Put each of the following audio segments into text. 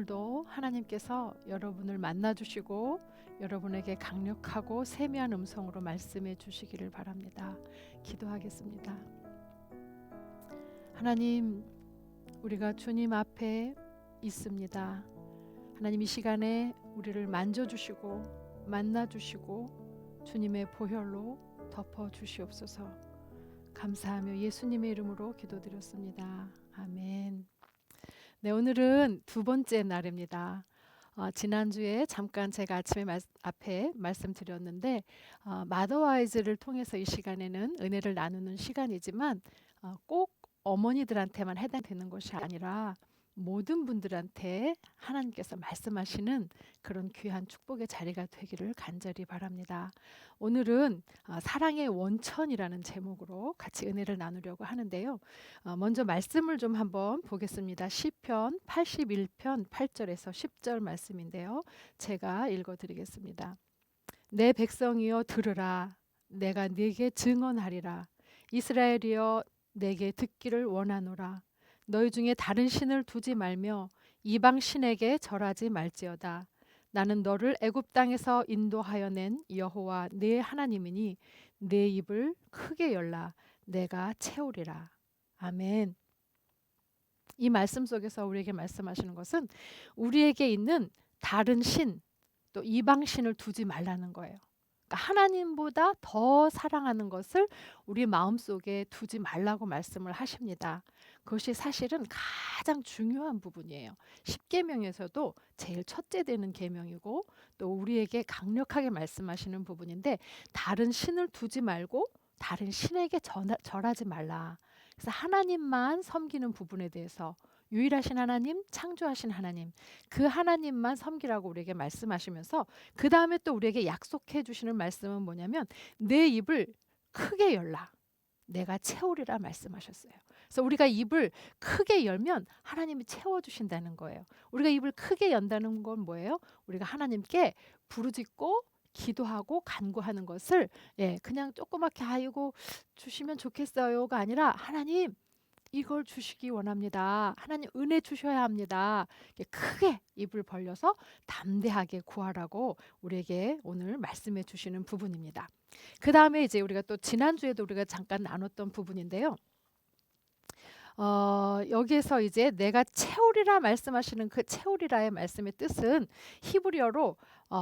오늘도 하나님께서 여러분을 만나주시고 여러분에게 강력하고 세미한 음성으로 말씀해 주시기를 바랍니다. 기도하겠습니다. 하나님, 우리가 주님 앞에 있습니다. 하나님, 이 시간에 우리를 만져주시고 만나주시고 주님의 보혈로 덮어주시옵소서. 감사하며 예수님의 이름으로 기도드렸습니다. 아멘. 네, 오늘은 두 번째 날입니다. 지난주에 잠깐 제가 아침에 앞에 말씀드렸는데 마더와이즈를 통해서 이 시간에는 은혜를 나누는 시간이지만 꼭 어머니들한테만 해당되는 것이 아니라 모든 분들한테 하나님께서 말씀하시는 그런 귀한 축복의 자리가 되기를 간절히 바랍니다. 오늘은 사랑의 원천이라는 제목으로 같이 은혜를 나누려고 하는데요. 먼저 말씀을 좀 한번 보겠습니다. 시편 81편 8절에서 10절 말씀인데요. 제가 읽어드리겠습니다. 내 백성이여 들으라. 내가 네게 증언하리라. 이스라엘이여 내게 듣기를 원하노라. 너희 중에 다른 신을 두지 말며 이방 신에게 절하지 말지어다. 나는 너를 애굽 땅에서 인도하여 낸 여호와 네 하나님이니 내 입을 크게 열라. 내가 채우리라. 아멘. 이 말씀 속에서 우리에게 말씀하시는 것은 우리에게 있는 다른 신, 또 이방 신을 두지 말라는 거예요. 그러니까 하나님보다 더 사랑하는 것을 우리 마음속에 두지 말라고 말씀을 하십니다. 그것이 사실은 가장 중요한 부분이에요. 십계명에서도 제일 첫째 되는 계명이고 또 우리에게 강력하게 말씀하시는 부분인데, 다른 신을 두지 말고 다른 신에게 절하지 말라. 그래서 하나님만 섬기는 부분에 대해서 유일하신 하나님, 창조하신 하나님, 그 하나님만 섬기라고 우리에게 말씀하시면서 그 다음에 또 우리에게 약속해 주시는 말씀은 뭐냐면 내 입을 크게 열라. 내가 채우리라 말씀하셨어요. 그래서 우리가 입을 크게 열면 하나님이 채워주신다는 거예요. 우리가 입을 크게 연다는 건 뭐예요? 우리가 하나님께 부르짖고 기도하고 간구하는 것을 그냥 조그맣게 아이고 주시면 좋겠어요가 아니라 하나님 이걸 주시기 원합니다. 하나님 은혜 주셔야 합니다. 크게 입을 벌려서 담대하게 구하라고 우리에게 오늘 말씀해 주시는 부분입니다. 그 다음에 이제 우리가 또 지난주에도 우리가 잠깐 나눴던 부분인데요. 여기에서 이제 내가 채우리라 말씀하시는 그 채우리라의 말씀의 뜻은 히브리어로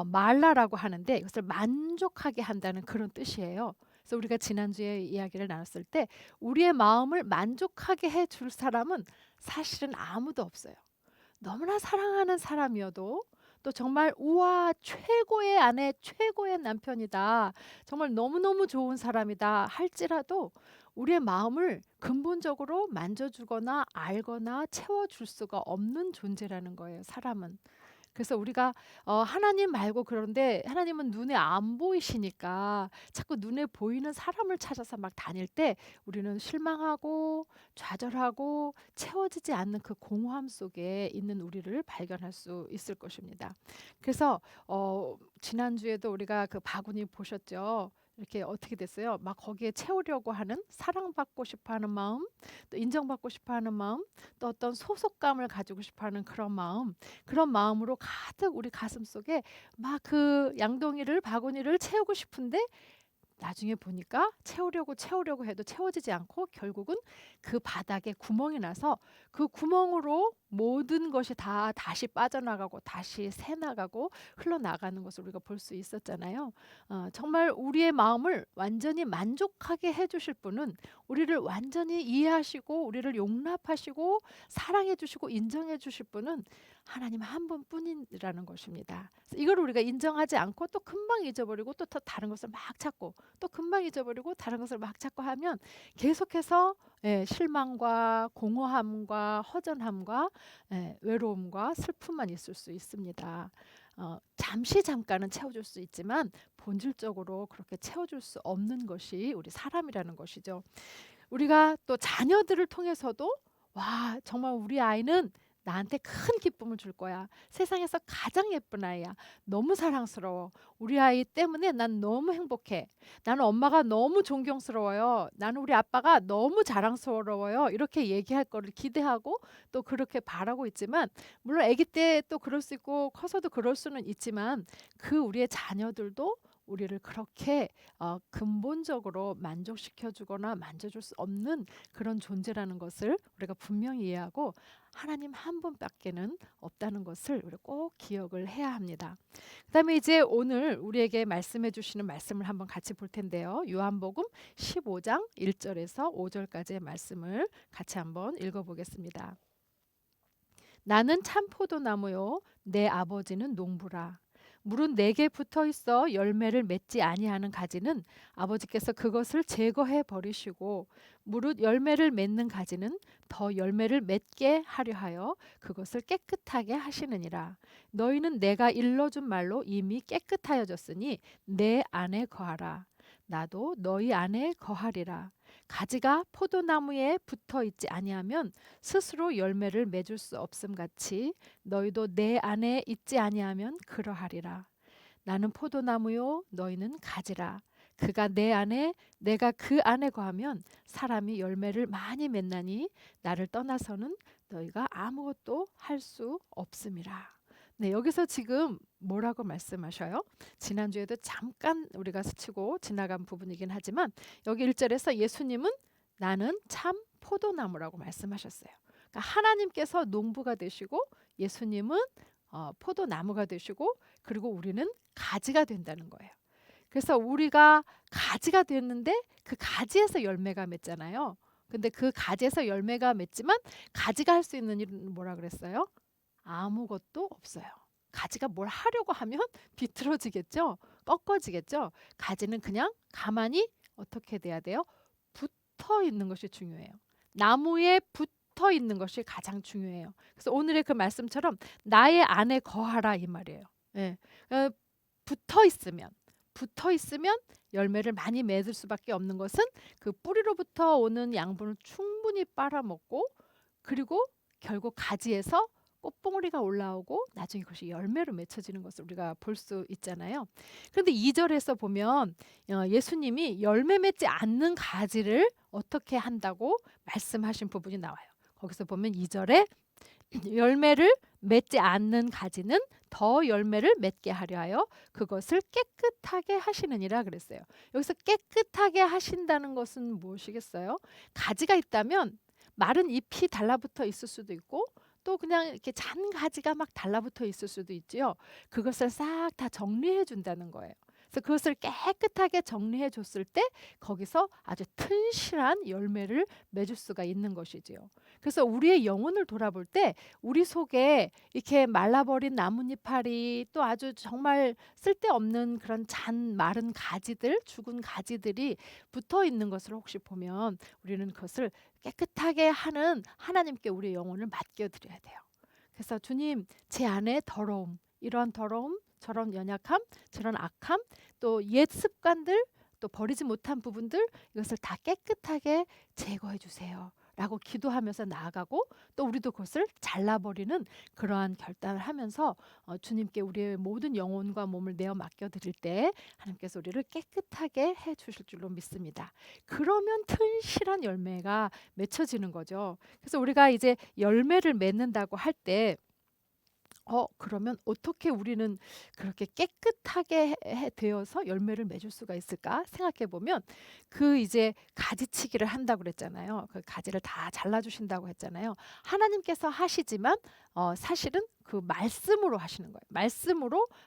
말라라고 하는데 이것을 만족하게 한다는 그런 뜻이에요. 그래서 우리가 지난주에 이야기를 나눴을 때 우리의 마음을 만족하게 해줄 사람은 사실은 아무도 없어요. 너무나 사랑하는 사람이어도 또 정말 우와 최고의 아내 최고의 남편이다, 정말 너무너무 좋은 사람이다 할지라도 우리의 마음을 근본적으로 만져주거나 알거나 채워줄 수가 없는 존재라는 거예요, 사람은. 그래서 우리가 하나님 말고, 그런데 하나님은 눈에 안 보이시니까 자꾸 눈에 보이는 사람을 찾아서 막 다닐 때 우리는 실망하고 좌절하고 채워지지 않는 그 공허함 속에 있는 우리를 발견할 수 있을 것입니다. 그래서 지난주에도 우리가 그 바구니 보셨죠? 이렇게 어떻게 됐어요? 막 거기에 채우려고 하는, 사랑받고 싶어하는 마음, 또 인정받고 싶어하는 마음, 또 어떤 소속감을 가지고 싶어하는 그런 마음, 그런 마음으로 가득 우리 가슴 속에 막 그 양동이를 바구니를 채우고 싶은데 나중에 보니까 채우려고 해도 채워지지 않고 결국은 그 바닥에 구멍이 나서 그 구멍으로 모든 것이 다 다시 빠져나가고 다시 새나가고 흘러나가는 것을 우리가 볼 수 있었잖아요. 정말 우리의 마음을 완전히 만족하게 해주실 분은, 우리를 완전히 이해하시고 우리를 용납하시고 사랑해 주시고 인정해 주실 분은 하나님 한 분뿐이라는 것입니다. 이걸 우리가 인정하지 않고 또 금방 잊어버리고 또 다른 것을 막 찾고 또 금방 잊어버리고 다른 것을 막 찾고 하면 계속해서 실망과 공허함과 허전함과 외로움과 슬픔만 있을 수 있습니다. 잠시 잠깐은 채워줄 수 있지만 본질적으로 그렇게 채워줄 수 없는 것이 우리 사람이라는 것이죠. 우리가 또 자녀들을 통해서도 와 정말 우리 아이는 나한테 큰 기쁨을 줄 거야. 세상에서 가장 예쁜 아이야. 너무 사랑스러워. 우리 아이 때문에 난 너무 행복해. 나는 엄마가 너무 존경스러워요. 나는 우리 아빠가 너무 자랑스러워요. 이렇게 얘기할 거를 기대하고 또 그렇게 바라고 있지만, 물론 아기 때 또 그럴 수 있고 커서도 그럴 수는 있지만, 그 우리의 자녀들도 우리를 그렇게 근본적으로 만족시켜 주거나 만져줄 수 없는 그런 존재라는 것을 우리가 분명히 이해하고, 하나님 한 분밖에는 없다는 것을 우리 꼭 기억을 해야 합니다. 그다음에 이제 오늘 우리에게 말씀해 주시는 말씀을 한번 같이 볼 텐데요. 요한복음 15장 1절에서 5절까지의 말씀을 같이 한번 읽어보겠습니다. 나는 참 포도나무요 내 아버지는 농부라. 물은 내게 붙어 있어 열매를 맺지 아니하는 가지는 아버지께서 그것을 제거해 버리시고, 무릇 열매를 맺는 가지는 더 열매를 맺게 하려 하여 그것을 깨끗하게 하시느니라. 너희는 내가 일러준 말로 이미 깨끗하여졌으니 내 안에 거하라. 나도 너희 안에 거하리라. 가지가 포도나무에 붙어 있지 아니하면 스스로 열매를 맺을 수 없음 같이 너희도 내 안에 있지 아니하면 그러하리라. 나는 포도나무요 너희는 가지라. 그가 내 안에 내가 그 안에 거하면 사람이 열매를 많이 맺나니 나를 떠나서는 너희가 아무것도 할 수 없음이라. 네, 여기서 지금 뭐라고 말씀하셔요? 지난주에도 잠깐 우리가 스치고 지나간 부분이긴 하지만, 여기 1절에서 예수님은 나는 참 포도나무라고 말씀하셨어요. 그러니까 하나님께서 농부가 되시고 예수님은 포도나무가 되시고, 그리고 우리는 가지가 된다는 거예요. 그래서 우리가 가지가 됐는데 그 가지에서 열매가 맺잖아요. 근데 그 가지에서 열매가 맺지만 가지가 할 수 있는 일은 뭐라 그랬어요? 아무것도 없어요. 가지가 뭘 하려고 하면 비틀어지겠죠. 꺾어지겠죠. 가지는 그냥 가만히 어떻게 돼야 돼요? 붙어 있는 것이 중요해요. 나무에 붙어 있는 것이 가장 중요해요. 그래서 오늘의 그 말씀처럼 나의 안에 거하라 이 말이에요. 예. 붙어 있으면 열매를 많이 맺을 수밖에 없는 것은 그 뿌리로부터 오는 양분을 충분히 빨아먹고, 그리고 결국 가지에서 꽃봉오리가 올라오고 나중에 그것이 열매로 맺혀지는 것을 우리가 볼 수 있잖아요. 그런데 2절에서 보면 예수님이 열매 맺지 않는 가지를 어떻게 한다고 말씀하신 부분이 나와요. 거기서 보면 2절에 열매를 맺지 않는 가지는 더 열매를 맺게 하려 하여 그것을 깨끗하게 하시느니라 그랬어요. 여기서 깨끗하게 하신다는 것은 무엇이겠어요? 가지가 있다면 마른 잎이 달라붙어 있을 수도 있고, 또 그냥 이렇게 잔 가지가 막 달라붙어 있을 수도 있지요. 그것을 싹 다 정리해 준다는 거예요. 그래서 그것을 깨끗하게 정리해 줬을 때 거기서 아주 튼실한 열매를 맺을 수가 있는 것이지요. 그래서 우리의 영혼을 돌아볼 때 우리 속에 이렇게 말라버린 나뭇잎파리, 또 아주 정말 쓸데없는 그런 잔 마른 가지들, 죽은 가지들이 붙어 있는 것을 혹시 보면 우리는 그것을 깨끗하게 하는 하나님께 우리의 영혼을 맡겨드려야 돼요. 그래서 주님, 제 안에 더러움, 이러한 더러움, 저런 연약함, 저런 악함, 또 옛 습관들, 또 버리지 못한 부분들, 이것을 다 깨끗하게 제거해 주세요 라고 기도하면서 나아가고, 또 우리도 그것을 잘라버리는 그러한 결단을 하면서 주님께 우리의 모든 영혼과 몸을 내어 맡겨드릴 때 하나님께서 우리를 깨끗하게 해주실 줄로 믿습니다. 그러면 튼실한 열매가 맺혀지는 거죠. 그래서 우리가 이제 열매를 맺는다고 할 때 그러면 어떻게 우리는 그렇게 깨끗하게 되어서 열매를 맺을 수가 있을까 생각해 보면, 그 이제 가지치기를 한다고 그랬잖아요. 그 가지를 다 잘라 주신다고 했잖아요. 하나님께서 하시지만 사실은 그 말씀으로 하시는 거예요.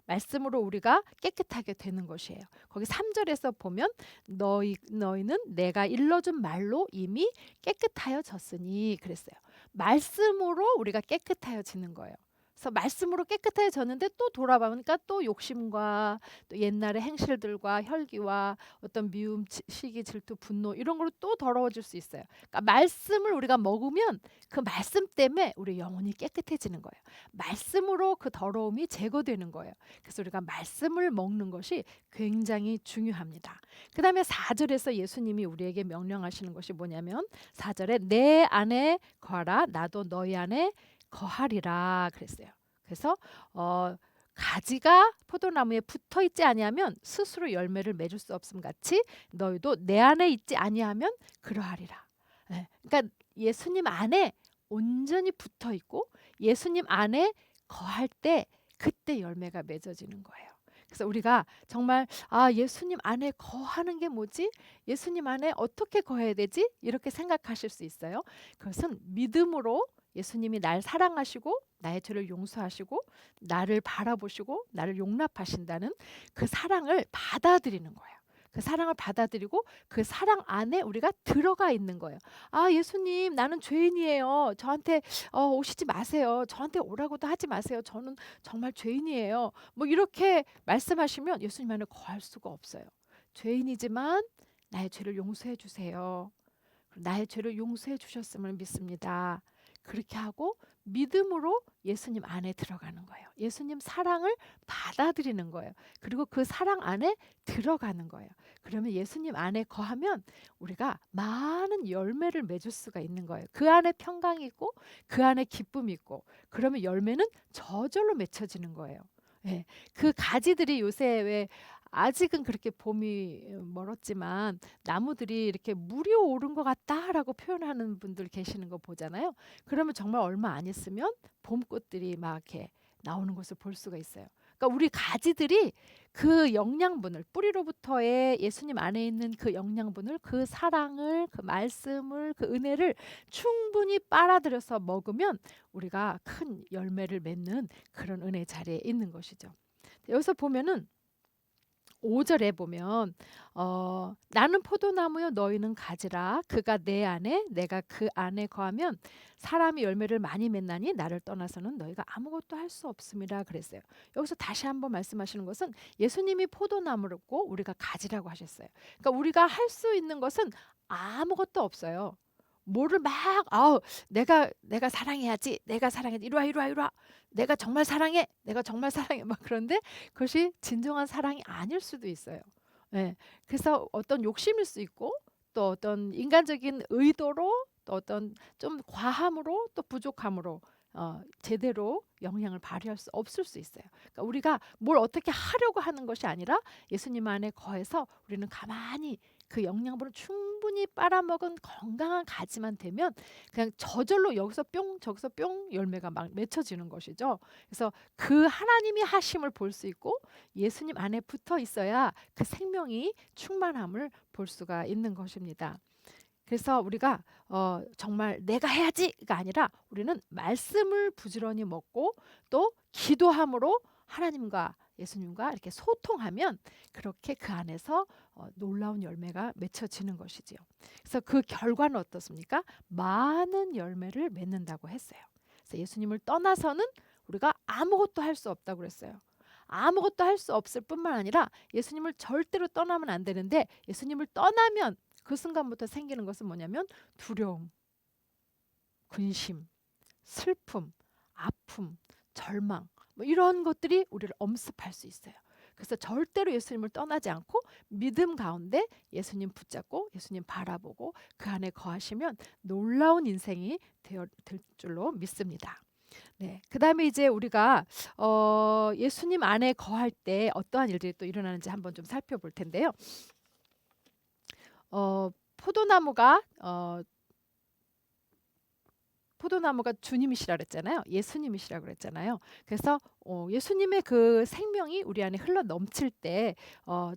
말씀으로 우리가 깨끗하게 되는 것이에요. 거기 3절에서 보면 너희는 내가 일러준 말로 이미 깨끗하여졌으니 그랬어요. 말씀으로 우리가 깨끗하여지는 거예요. 그래서 말씀으로 깨끗해졌는데 또 돌아보니까 또 욕심과 또 옛날의 행실들과 혈기와 어떤 미움, 시기, 질투, 분노 이런 걸로 또 더러워질 수 있어요. 그러니까 말씀을 우리가 먹으면 그 말씀 때문에 우리 영혼이 깨끗해지는 거예요. 말씀으로 그 더러움이 제거되는 거예요. 그래서 우리가 말씀을 먹는 것이 굉장히 중요합니다. 그 다음에 4절에서 예수님이 우리에게 명령하시는 것이 뭐냐면 4절에 내 안에 거하라 나도 너희 안에 거하리라 그랬어요. 그래서 가지가 포도나무에 붙어 있지 아니하면 스스로 열매를 맺을 수 없음 같이 너희도 내 안에 있지 아니하면 그러하리라. 예, 그러니까 예수님 안에 온전히 붙어 있고 예수님 안에 거할 때 그때 열매가 맺어지는 거예요. 그래서 우리가 정말 예수님 안에 거하는 게 뭐지? 예수님 안에 어떻게 거해야 되지? 이렇게 생각하실 수 있어요. 그것은 믿음으로 예수님이 날 사랑하시고 나의 죄를 용서하시고 나를 바라보시고 나를 용납하신다는 그 사랑을 받아들이는 거예요. 그 사랑을 받아들이고 그 사랑 안에 우리가 들어가 있는 거예요. 예수님, 나는 죄인이에요. 저한테 오시지 마세요. 저한테 오라고도 하지 마세요. 저는 정말 죄인이에요. 뭐 이렇게 말씀하시면 예수님 안에 거할 수가 없어요. 죄인이지만 나의 죄를 용서해 주세요. 나의 죄를 용서해 주셨음을 믿습니다. 그렇게 하고 믿음으로 예수님 안에 들어가는 거예요. 예수님 사랑을 받아들이는 거예요. 그리고 그 사랑 안에 들어가는 거예요. 그러면 예수님 안에 거하면 우리가 많은 열매를 맺을 수가 있는 거예요. 그 안에 평강이 있고 그 안에 기쁨이 있고 그러면 열매는 저절로 맺혀지는 거예요. 예, 그 가지들이 요새 왜 아직은 그렇게 봄이 멀었지만 나무들이 이렇게 물이 오른 것 같다라고 표현하는 분들 계시는 거 보잖아요. 그러면 정말 얼마 안 있으면 봄꽃들이 막 이렇게 나오는 것을 볼 수가 있어요. 그러니까 우리 가지들이 그 영양분을 뿌리로부터의 예수님 안에 있는 그 영양분을 그 사랑을 그 말씀을 그 은혜를 충분히 빨아들여서 먹으면 우리가 큰 열매를 맺는 그런 은혜 자리에 있는 것이죠. 여기서 보면은 5절에 보면 나는 포도나무요 너희는 가지라 그가 내 안에 내가 그 안에 거하면 사람이 열매를 많이 맺나니 나를 떠나서는 너희가 아무것도 할 수 없음이라 그랬어요. 여기서 다시 한번 말씀하시는 것은 예수님이 포도나무고 우리가 가지라고 하셨어요. 그러니까 우리가 할 수 있는 것은 아무것도 없어요. 뭐를 막 내가 사랑해야지. 내가 사랑해. 이리 와 이리 와 이리 와. 내가 정말 사랑해. 내가 정말 사랑해. 막 그런데 그것이 진정한 사랑이 아닐 수도 있어요. 예. 그래서 어떤 욕심일 수 있고 또 어떤 인간적인 의도로 또 어떤 좀 과함으로 또 부족함으로 제대로 영향을 발휘할 수 없을 수 있어요. 그러니까 우리가 뭘 어떻게 하려고 하는 것이 아니라 예수님 안에 거해서 우리는 가만히 그 영양분을 충분히 빨아먹은 건강한 가지만 되면 그냥 저절로 여기서 뿅 저기서 뿅 열매가 막 맺혀지는 것이죠. 그래서 그 하나님이 하심을 볼 수 있고 예수님 안에 붙어 있어야 그 생명이 충만함을 볼 수가 있는 것입니다. 그래서 우리가 정말 내가 해야지가 아니라 우리는 말씀을 부지런히 먹고 또 기도함으로 하나님과 예수님과 이렇게 소통하면 그렇게 그 안에서 놀라운 열매가 맺혀지는 것이지요. 그래서 그 결과는 어떻습니까? 많은 열매를 맺는다고 했어요. 그래서 예수님을 떠나서는 우리가 아무것도 할 수 없다고 그랬어요. 아무것도 할 수 없을 뿐만 아니라 예수님을 절대로 떠나면 안 되는데 예수님을 떠나면 그 순간부터 생기는 것은 뭐냐면 두려움, 근심, 슬픔, 아픔, 절망 뭐 이런 것들이 우리를 엄습할 수 있어요. 그래서 절대로 예수님을 떠나지 않고 믿음 가운데 예수님 붙잡고 예수님 바라보고 그 안에 거하시면 놀라운 인생이 될 줄로 믿습니다. 네, 그다음에 이제 우리가 예수님 안에 거할 때 어떠한 일들이 또 일어나는지 한번 좀 살펴볼 텐데요. 어, 포도나무가 포도나무가 주님이시라 그랬잖아요. 예수님이시라 그랬잖아요. 그래서 예수님의 그 생명이 우리 안에 흘러 넘칠 때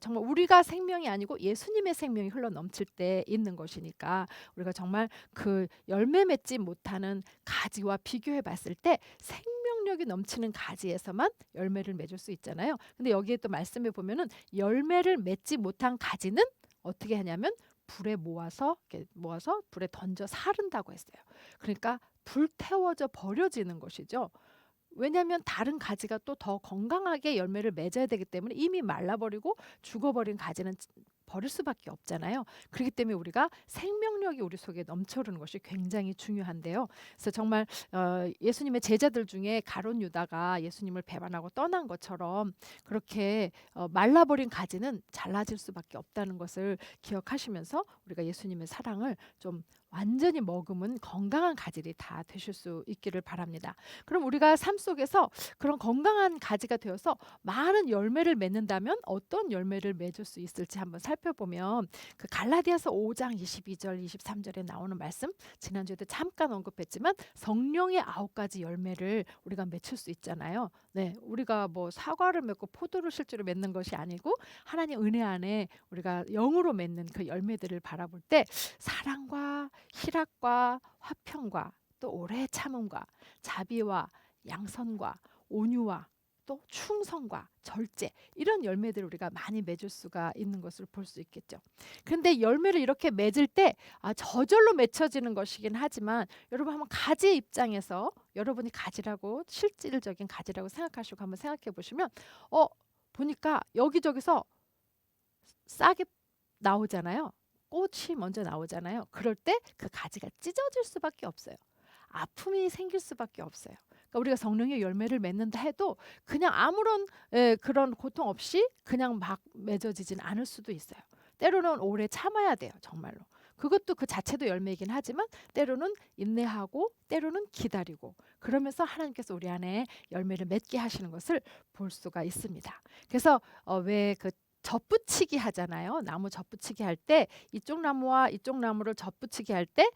정말 우리가 생명이 아니고 예수님의 생명이 흘러 넘칠 때 있는 것이니까 우리가 정말 그 열매 맺지 못하는 가지와 비교해 봤을 때 생명력이 넘치는 가지에서만 열매를 맺을 수 있잖아요. 근데 여기에 또 말씀해 보면은 열매를 맺지 못한 가지는 어떻게 하냐면 불에 모아서 이렇게 모아서 불에 던져 사른다고 했어요. 그러니까 불태워져 버려지는 것이죠. 왜냐하면 다른 가지가 또 더 건강하게 열매를 맺어야 되기 때문에 이미 말라버리고 죽어버린 가지는 버릴 수밖에 없잖아요. 그렇기 때문에 우리가 생명력이 우리 속에 넘쳐흐르는 것이 굉장히 중요한데요. 그래서 정말 예수님의 제자들 중에 가룟 유다가 예수님을 배반하고 떠난 것처럼 그렇게 말라버린 가지는 잘라질 수밖에 없다는 것을 기억하시면서 우리가 예수님의 사랑을 좀 완전히 머금은 건강한 가지를 다 되실 수 있기를 바랍니다. 그럼 우리가 삶 속에서 그런 건강한 가지가 되어서 많은 열매를 맺는다면 어떤 열매를 맺을 수 있을지 한번 살펴보면 그 갈라디아서 5장 22절 23절에 나오는 말씀, 지난주에도 잠깐 언급했지만 성령의 9가지 열매를 우리가 맺을 수 있잖아요. 네, 우리가 뭐 사과를 맺고 포도를 실제로 맺는 것이 아니고 하나님 은혜 안에 우리가 영으로 맺는 그 열매들을 바라볼 때 사랑과 희락과 화평과 또 오래 참음과 자비와 양선과 온유와 또 충성과 절제, 이런 열매들을 우리가 많이 맺을 수가 있는 것을 볼 수 있겠죠. 그런데 열매를 이렇게 맺을 때 저절로 맺혀지는 것이긴 하지만 여러분 한번 가지의 입장에서 여러분이 가지라고 실질적인 가지라고 생각하시고 한번 생각해 보시면 보니까 여기저기서 싹이 나오잖아요. 꽃이 먼저 나오잖아요. 그럴 때 그 가지가 찢어질 수밖에 없어요. 아픔이 생길 수밖에 없어요. 그러니까 우리가 성령의 열매를 맺는다 해도 그냥 아무런 그런 고통 없이 그냥 막 맺어지진 않을 수도 있어요. 때로는 오래 참아야 돼요. 정말로. 그것도 그 자체도 열매이긴 하지만 때로는 인내하고 때로는 기다리고 그러면서 하나님께서 우리 안에 열매를 맺게 하시는 것을 볼 수가 있습니다. 그래서 왜그 젖붙이기 하잖아요. 나무 젖붙이기 할 때 이쪽 나무와 이쪽 나무를 젖붙이기 할 때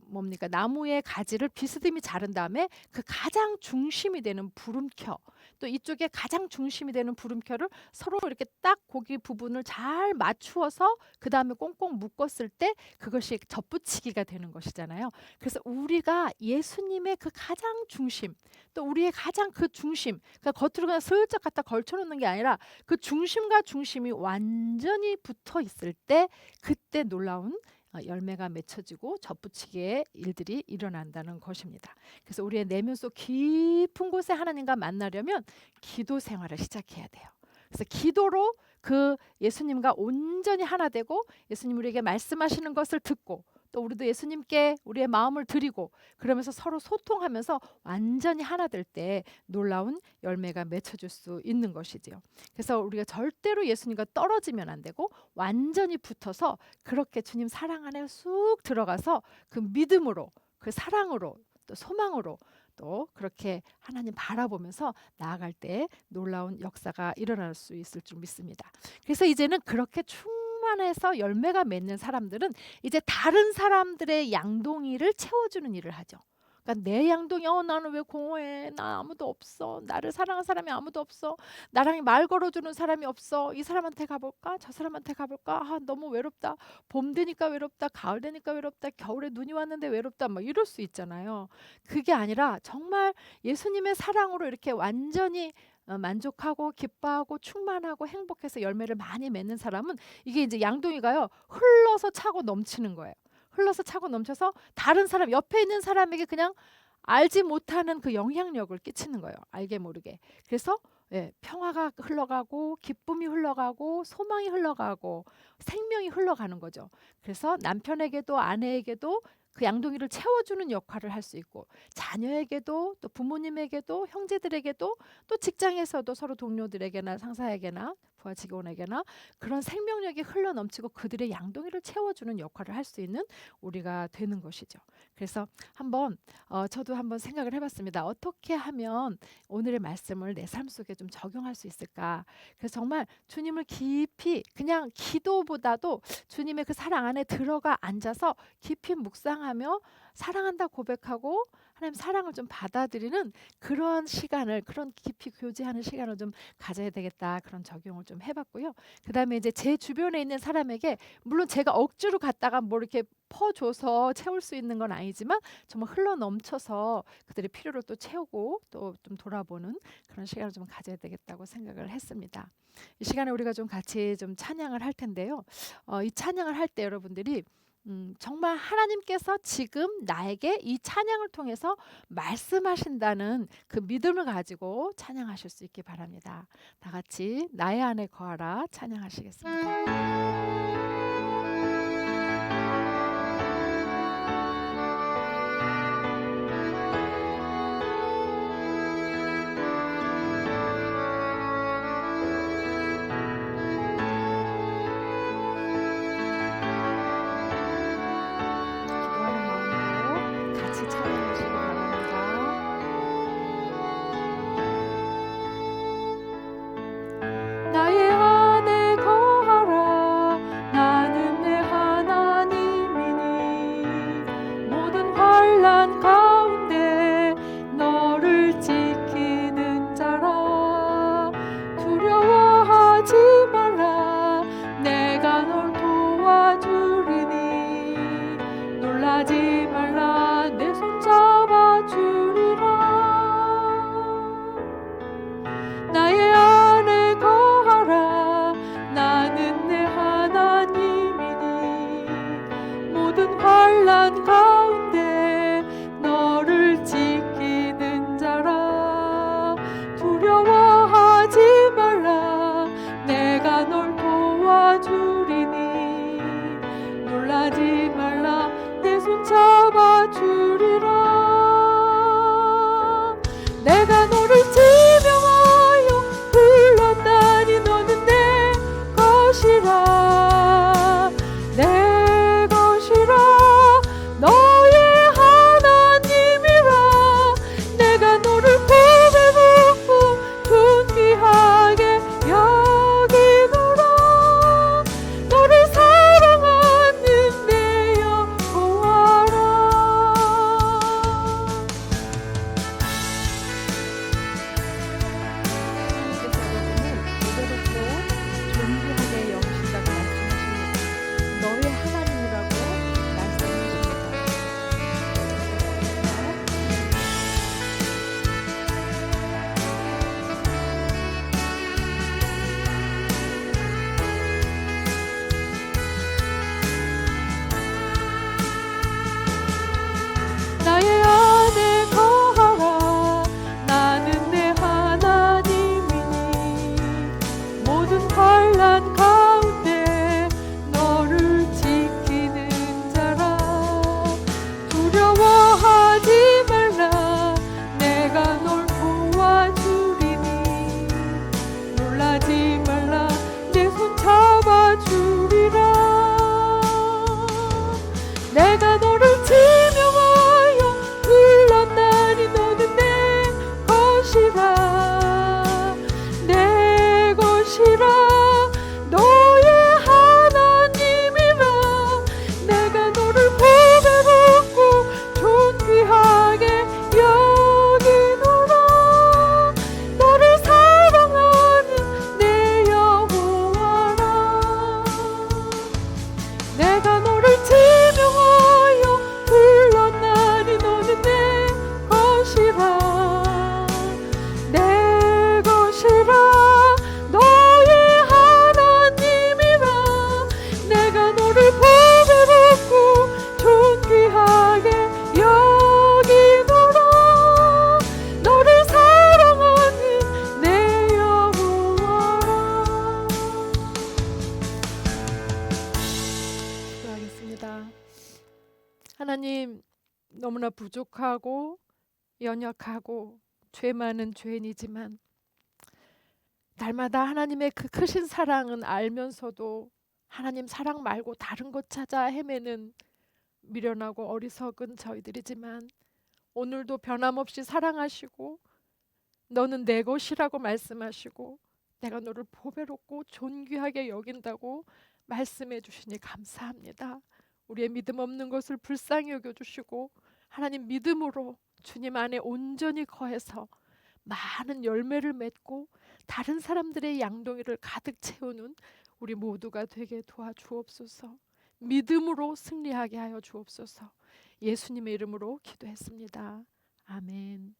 뭡니까, 나무의 가지를 비스듬히 자른 다음에 그 가장 중심이 되는 부름켜, 또 이쪽에 가장 중심이 되는 부름켜를 서로 이렇게 딱 고기 부분을 잘 맞추어서 그 다음에 꽁꽁 묶었을 때 그것이 젖붙이기가 되는 것이잖아요. 그래서 우리가 예수님의 그 가장 중심, 또 우리의 가장 그 중심, 그러니까 겉으로 그냥 슬쩍 갖다 걸쳐놓는 게 아니라 그 중심과 중심이 완전히 붙어 있을 때 그때 놀라운 열매가 맺혀지고 젖붙이기의 일들이 일어난다는 것입니다. 그래서 우리의 내면 속 깊은 곳에 하나님과 만나려면 기도 생활을 시작해야 돼요. 그래서 기도로 그 예수님과 온전히 하나 되고 예수님 우리에게 말씀하시는 것을 듣고 또 우리도 예수님께 우리의 마음을 드리고 그러면서 서로 소통하면서 완전히 하나 될 때 놀라운 열매가 맺혀질 수 있는 것이지요. 그래서 우리가 절대로 예수님과 떨어지면 안 되고 완전히 붙어서 그렇게 주님 사랑 안에 쑥 들어가서 그 믿음으로, 그 사랑으로, 또 소망으로 또 그렇게 하나님 바라보면서 나아갈 때 놀라운 역사가 일어날 수 있을 줄 믿습니다. 그래서 이제는 그렇게 충만해서 열매가 맺는 사람들은 이제 다른 사람들의 양동이를 채워주는 일을 하죠. 그러니까 내 양동이 나는 왜 공허해? 나 아무도 없어. 나를 사랑하는 사람이 아무도 없어. 나랑 말 걸어주는 사람이 없어. 이 사람한테 가볼까? 저 사람한테 가볼까? 너무 외롭다. 봄 되니까 외롭다. 가을 되니까 외롭다. 겨울에 눈이 왔는데 외롭다. 뭐 이럴 수 있잖아요. 그게 아니라 정말 예수님의 사랑으로 이렇게 완전히 만족하고 기뻐하고 충만하고 행복해서 열매를 많이 맺는 사람은 이게 이제 양동이가요 흘러서 차고 넘치는 거예요. 흘러서 차고 넘쳐서 다른 사람, 옆에 있는 사람에게 그냥 알지 못하는 그 영향력을 끼치는 거예요. 알게 모르게. 그래서 평화가 흘러가고 기쁨이 흘러가고 소망이 흘러가고 생명이 흘러가는 거죠. 그래서 남편에게도 아내에게도 그 양동이를 채워주는 역할을 할 수 있고 자녀에게도 또 부모님에게도 형제들에게도 또 직장에서도 서로 동료들에게나 상사에게나 부하 직원에게나 그런 생명력이 흘러넘치고 그들의 양동이를 채워주는 역할을 할 수 있는 우리가 되는 것이죠. 그래서 저도 한번 생각을 해봤습니다. 어떻게 하면 오늘의 말씀을 내 삶 속에 좀 적용할 수 있을까? 그래서 정말 주님을 깊이 그냥 기도보다도 주님의 그 사랑 안에 들어가 앉아서 깊이 묵상하며 사랑한다 고백하고 하나님 사랑을 좀 받아들이는 그런 시간을, 그런 깊이 교제하는 시간을 좀 가져야 되겠다, 그런 적용을 좀 해봤고요. 그 다음에 이제 제 주변에 있는 사람에게 물론 제가 억지로 갖다가 뭐 이렇게 퍼줘서 채울 수 있는 건 아니지만 정말 흘러 넘쳐서 그들의 필요를 또 채우고 또 좀 돌아보는 그런 시간을 좀 가져야 되겠다고 생각을 했습니다. 이 시간에 우리가 좀 같이 좀 찬양을 할 텐데요. 이 찬양을 할 때 여러분들이 정말 하나님께서 지금 나에게 이 찬양을 통해서 말씀하신다는 그 믿음을 가지고 찬양하실 수 있기 바랍니다. 다 같이 나의 안에 거하라 찬양하시겠습니다. 너무나 부족하고 연약하고 죄 많은 죄인이지만 날마다 하나님의 그 크신 사랑은 알면서도 하나님 사랑 말고 다른 것 찾아 헤매는 미련하고 어리석은 저희들이지만 오늘도 변함없이 사랑하시고 너는 내 것이라고 말씀하시고 내가 너를 보배롭고 존귀하게 여긴다고 말씀해 주시니 감사합니다. 우리의 믿음 없는 것을 불쌍히 여겨주시고 하나님 믿음으로 주님 안에 온전히 거해서 많은 열매를 맺고 다른 사람들의 양동이를 가득 채우는 우리 모두가 되게 도와주옵소서. 믿음으로 승리하게 하여 주옵소서. 예수님의 이름으로 기도했습니다. 아멘.